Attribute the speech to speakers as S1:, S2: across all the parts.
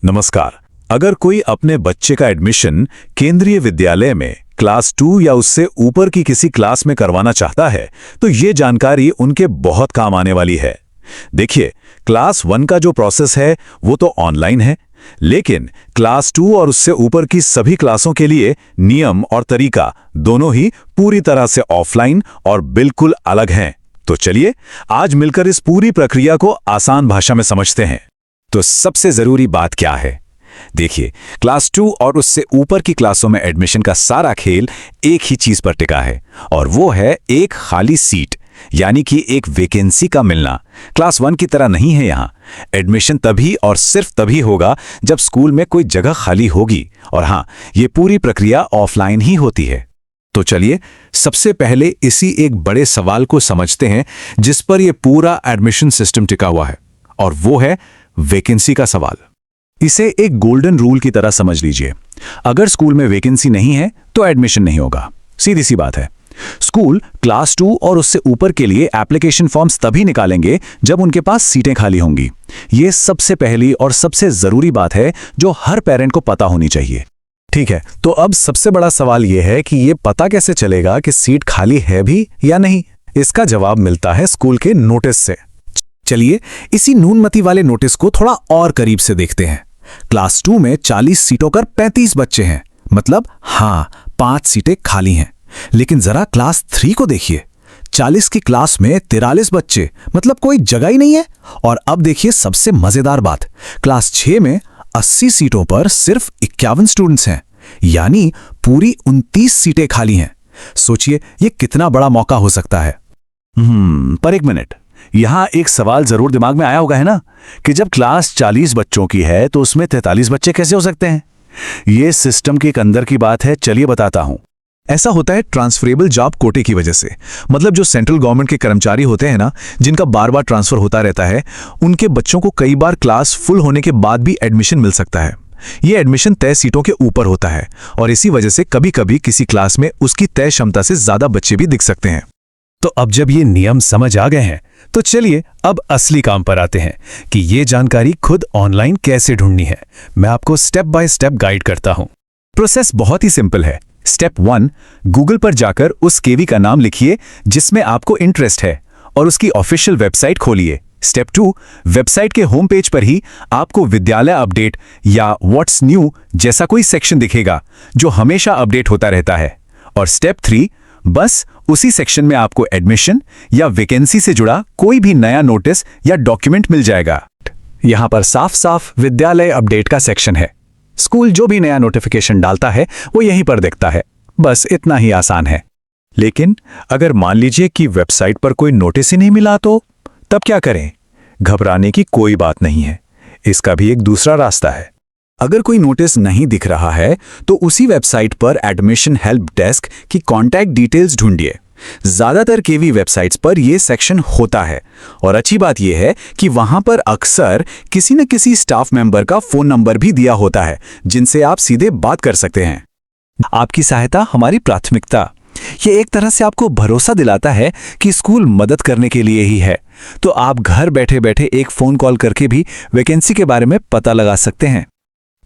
S1: नमस्कार। अगर कोई अपने बच्चे का एडमिशन केंद्रीय विद्यालय में क्लास 2 या उससे ऊपर की किसी क्लास में करवाना चाहता है तो ये जानकारी उनके बहुत काम आने वाली है। देखिए, क्लास 1 का जो प्रोसेस है वो तो ऑनलाइन है, लेकिन क्लास 2 और उससे ऊपर की सभी क्लासों के लिए नियम और तरीका दोनों ही पूरी तरह से ऑफलाइन और बिल्कुल अलग हैं। तो चलिए आज मिलकर इस पूरी प्रक्रिया को आसान भाषा में समझते हैं। तो सबसे जरूरी बात क्या है? देखिए, क्लास 2 और उससे ऊपर की क्लासों में एडमिशन का सारा खेल एक ही चीज पर टिका है, और वो है एक खाली सीट, यानी कि एक वैकेंसी का मिलना। क्लास 1 की तरह नहीं है यहाँ। एडमिशन तभी और सिर्फ तभी होगा जब स्कूल में कोई जगह खाली होगी, और हाँ, ये पूरी प्रक्रिया ऑफलाइन ही होती है। तो चलिए सबसे पहले इसी एक बड़े सवाल को समझते हैं जिस पर यह पूरा एडमिशन सिस्टम टिका हुआ है, और वो है वैकेंसी का सवाल। इसे एक गोल्डन रूल की तरह समझ लीजिए। अगर स्कूल में वैकेंसी नहीं है तो एडमिशन नहीं होगा। सीधी सी बात है। स्कूल क्लास 2 और उससे ऊपर के लिए एप्लीकेशन फॉर्म्स तभी निकालेंगे जब उनके पास सीटें खाली होंगी। यह सबसे पहली और सबसे जरूरी बात है जो हर पेरेंट को पता होनी चाहिए। ठीक है, तो अब सबसे बड़ा सवाल यह है कि यह पता कैसे चलेगा कि सीट खाली है भी या नहीं। इसका जवाब मिलता है स्कूल के नोटिस से। चलिए इसी नूनमती वाले नोटिस को थोड़ा और करीब से देखते हैं। क्लास 2 में 40 सीटों कर 35 बच्चे हैं, मतलब हाँ 5 सीटें खाली हैं। लेकिन जरा क्लास 3 को देखिए, 40 की क्लास में 43 बच्चे, मतलब कोई जगह ही नहीं है। और अब देखिए सबसे मजेदार बात, क्लास 6 में 80 सीटों पर सिर्फ 51 स्टूडेंट्स हैं, यानी पूरी 29 सीटें खाली हैं। सोचिए ये कितना बड़ा मौका हो सकता है। पर एक मिनट, यहां एक सवाल जरूर दिमाग में आया होगा, है ना, कि जब क्लास 40 बच्चों की है तो उसमें 43 बच्चे कैसे हो सकते हैं? यह सिस्टम के एक अंदर की बात है। चलिए बताता हूं। ऐसा होता है ट्रांसफरेबल जॉब कोटे की वजह से। मतलब जो सेंट्रल गवर्नमेंट के कर्मचारी होते हैं ना, जिनका बार बार ट्रांसफर होता रहता है, उनके बच्चों को कई बार क्लास फुल होने के बाद भी एडमिशन मिल सकता है। यह एडमिशन तय सीटों के ऊपर होता है, और इसी वजह से कभी कभी किसी क्लास में उसकी तय क्षमता से ज्यादा बच्चे भी दिख सकते हैं। तो अब जब ये नियम समझ आ गए हैं तो चलिए अब असली काम पर आते हैं कि ये जानकारी खुद ऑनलाइन कैसे ढूंढनी है। मैं आपको स्टेप बाय स्टेप गाइड करता हूं। प्रोसेस बहुत ही सिंपल है। स्टेप 1, गूगल पर जाकर उस केवी का नाम लिखिए जिसमें आपको इंटरेस्ट है और उसकी ऑफिशियल वेबसाइट खोलिए। स्टेप 2, वेबसाइट के होम पेज पर ही आपको विद्यालय अपडेट या व्हाट्स न्यू जैसा कोई सेक्शन दिखेगा जो हमेशा अपडेट होता रहता है। और स्टेप 3, बस उसी सेक्शन में आपको एडमिशन या वैकेंसी से जुड़ा कोई भी नया नोटिस या डॉक्यूमेंट मिल जाएगा। यहां पर साफ साफ विद्यालय अपडेट का सेक्शन है। स्कूल जो भी नया नोटिफिकेशन डालता है वो यहीं पर दिखता है। बस इतना ही आसान है। लेकिन अगर मान लीजिए कि वेबसाइट पर कोई नोटिस ही नहीं मिला तो तब क्या करें? घबराने की कोई बात नहीं है। इसका भी एक दूसरा रास्ता है। अगर कोई नोटिस नहीं दिख रहा है तो उसी वेबसाइट पर एडमिशन हेल्प डेस्क की कॉन्टैक्ट डिटेल्स ढूंढिए। ज्यादातर केवी वेबसाइट्स पर यह सेक्शन होता है, और अच्छी बात यह है कि वहां पर अक्सर किसी न किसी स्टाफ मेंबर का फोन नंबर भी दिया होता है जिनसे आप सीधे बात कर सकते हैं। आपकी सहायता हमारी प्राथमिकता। यह एक तरह से आपको भरोसा दिलाता है कि स्कूल मदद करने के लिए ही है, तो आप घर बैठे बैठे एक फोन कॉल करके भी वैकेंसी के बारे में पता लगा सकते हैं।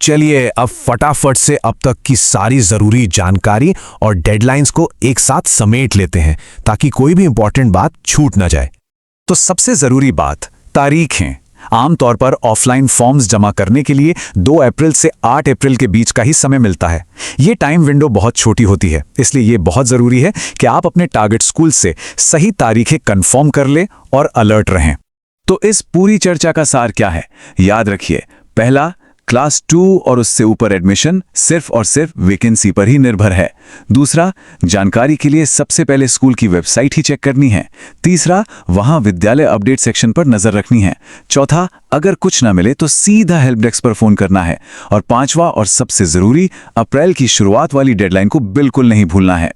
S1: चलिए अब फटाफट से अब तक की सारी जरूरी जानकारी और डेडलाइंस को एक साथ समेट लेते हैं ताकि कोई भी इंपॉर्टेंट बात छूट ना जाए। तो सबसे जरूरी बात तारीखें। आमतौर पर ऑफलाइन फॉर्म्स जमा करने के लिए 2 अप्रैल से 8 अप्रैल के बीच का ही समय मिलता है। ये टाइम विंडो बहुत छोटी होती है, इसलिए ये बहुत जरूरी है कि आप अपने टारगेट स्कूल से सही तारीखें कंफर्म कर ले और अलर्ट रहें। तो इस पूरी चर्चा का सार क्या है? याद रखिए, पहला, क्लास 2 और उससे ऊपर एडमिशन सिर्फ और सिर्फ वैकेंसी पर ही निर्भर है। दूसरा, जानकारी के लिए सबसे पहले स्कूल की वेबसाइट ही चेक करनी है। तीसरा, वहां विद्यालय अपडेट सेक्शन पर नजर रखनी है। चौथा, अगर कुछ ना मिले तो सीधा हेल्प डेस्क पर फोन करना है। और पांचवा और सबसे जरूरी, अप्रैल की शुरुआत वाली डेडलाइन को बिल्कुल नहीं भूलना है।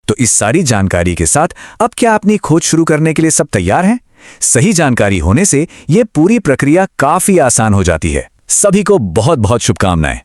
S1: तो इस सारी जानकारी के साथ अब क्या अपनी खोज शुरू करने के लिए सब तैयार हैं? सही जानकारी होने से यह पूरी प्रक्रिया काफी आसान हो जाती है। सभी को बहुत बहुत शुभकामनाएं।